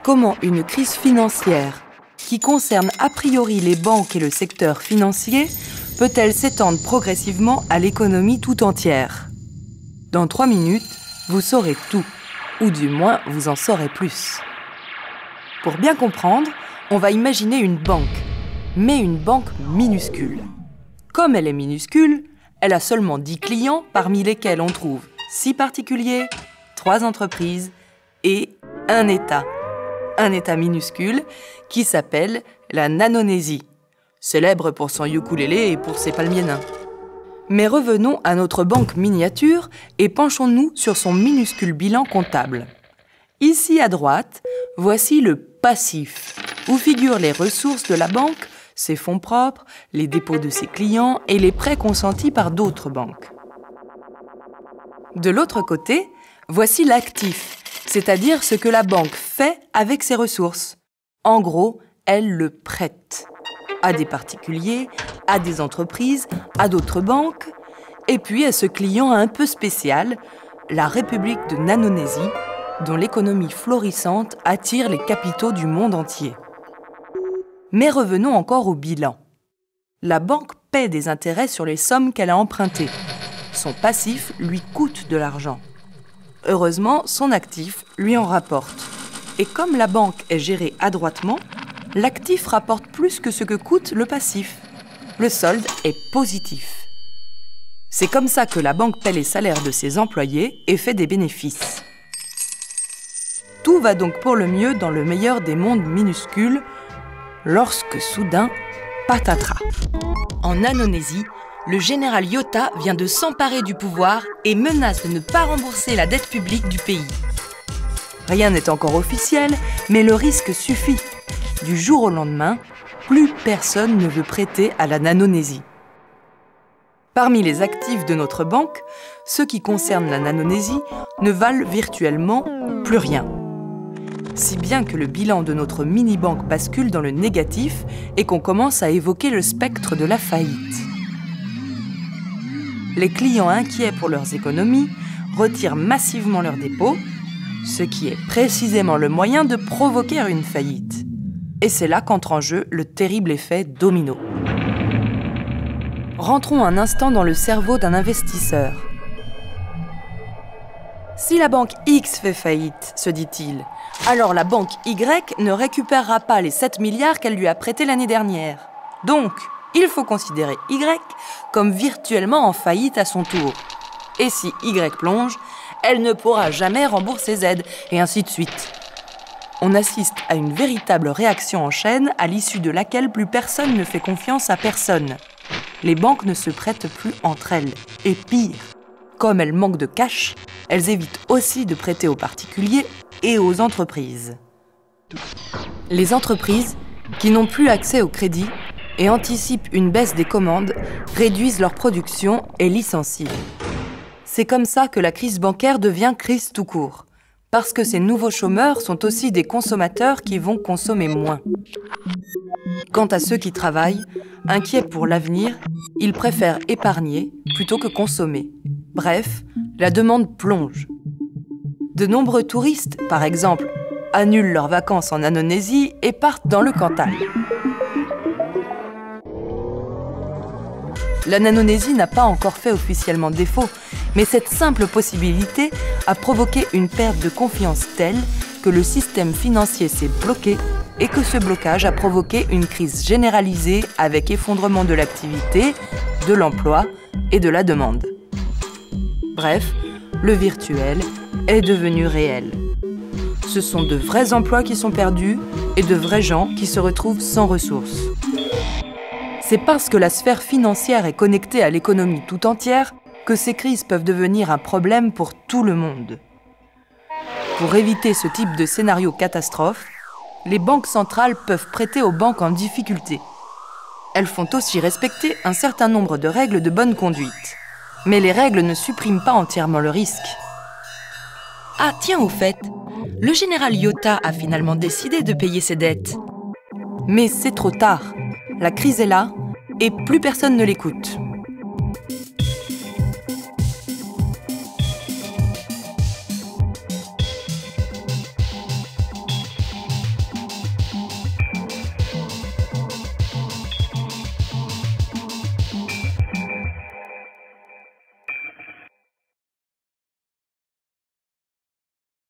comment une crise financière, qui concerne a priori les banques et le secteur financier, peut-elle s'étendre progressivement à l'économie tout entière? Dans 3 minutes, vous saurez tout, ou du moins vous en saurez plus. Pour bien comprendre, on va imaginer une banque, mais une banque minuscule. Comme elle est minuscule, elle a seulement 10 clients, parmi lesquels on trouve 6 particuliers, 3 entreprises et un État. Un État minuscule qui s'appelle la Nanonésie, célèbre pour son ukulélé et pour ses palmiers nains. Mais revenons à notre banque miniature et penchons-nous sur son minuscule bilan comptable. Ici à droite, voici le passif, où figurent les ressources de la banque, ses fonds propres, les dépôts de ses clients et les prêts consentis par d'autres banques. De l'autre côté, voici l'actif, c'est-à-dire ce que la banque fait avec ses ressources. En gros, elle le prête à des particuliers, à des entreprises, à d'autres banques, et puis à ce client un peu spécial, la République de Nanonésie, dont l'économie florissante attire les capitaux du monde entier. Mais revenons encore au bilan. La banque paie des intérêts sur les sommes qu'elle a empruntées. Son passif lui coûte de l'argent. Heureusement, son actif lui en rapporte. Et comme la banque est gérée adroitement, l'actif rapporte plus que ce que coûte le passif. Le solde est positif. C'est comme ça que la banque paie les salaires de ses employés et fait des bénéfices. Tout va donc pour le mieux dans le meilleur des mondes minuscules, lorsque soudain, patatras. En Nanonésie, le général Yota vient de s'emparer du pouvoir et menace de ne pas rembourser la dette publique du pays. Rien n'est encore officiel, mais le risque suffit. Du jour au lendemain, plus personne ne veut prêter à la Nanonésie. Parmi les actifs de notre banque, ceux qui concernent la Nanonésie ne valent virtuellement plus rien. Si bien que le bilan de notre mini-banque bascule dans le négatif et qu'on commence à évoquer le spectre de la faillite. Les clients inquiets pour leurs économies retirent massivement leurs dépôts, ce qui est précisément le moyen de provoquer une faillite. Et c'est là qu'entre en jeu le terrible effet domino. Rentrons un instant dans le cerveau d'un investisseur. Si la banque X fait faillite, se dit-il, alors la banque Y ne récupérera pas les 7 milliards qu'elle lui a prêtés l'année dernière. Donc, il faut considérer Y comme virtuellement en faillite à son tour. Et si Y plonge, elle ne pourra jamais rembourser Z, et ainsi de suite. On assiste à une véritable réaction en chaîne à l'issue de laquelle plus personne ne fait confiance à personne. Les banques ne se prêtent plus entre elles. Et pire, comme elles manquent de cash, elles évitent aussi de prêter aux particuliers et aux entreprises. Les entreprises, qui n'ont plus accès au crédit et anticipent une baisse des commandes, réduisent leur production et licencient. C'est comme ça que la crise bancaire devient crise tout court. Parce que ces nouveaux chômeurs sont aussi des consommateurs qui vont consommer moins. Quant à ceux qui travaillent, inquiets pour l'avenir, ils préfèrent épargner plutôt que consommer. Bref, la demande plonge. De nombreux touristes, par exemple, annulent leurs vacances en Nanonésie et partent dans le Cantal. La Nanonésie n'a pas encore fait officiellement défaut, mais cette simple possibilité a provoqué une perte de confiance telle que le système financier s'est bloqué et que ce blocage a provoqué une crise généralisée avec effondrement de l'activité, de l'emploi et de la demande. Bref, le virtuel est devenu réel. Ce sont de vrais emplois qui sont perdus et de vrais gens qui se retrouvent sans ressources. C'est parce que la sphère financière est connectée à l'économie tout entière que ces crises peuvent devenir un problème pour tout le monde. Pour éviter ce type de scénario catastrophe, les banques centrales peuvent prêter aux banques en difficulté. Elles font aussi respecter un certain nombre de règles de bonne conduite. Mais les règles ne suppriment pas entièrement le risque. Ah tiens, au fait, le général Yota a finalement décidé de payer ses dettes. Mais c'est trop tard. La crise est là et plus personne ne l'écoute.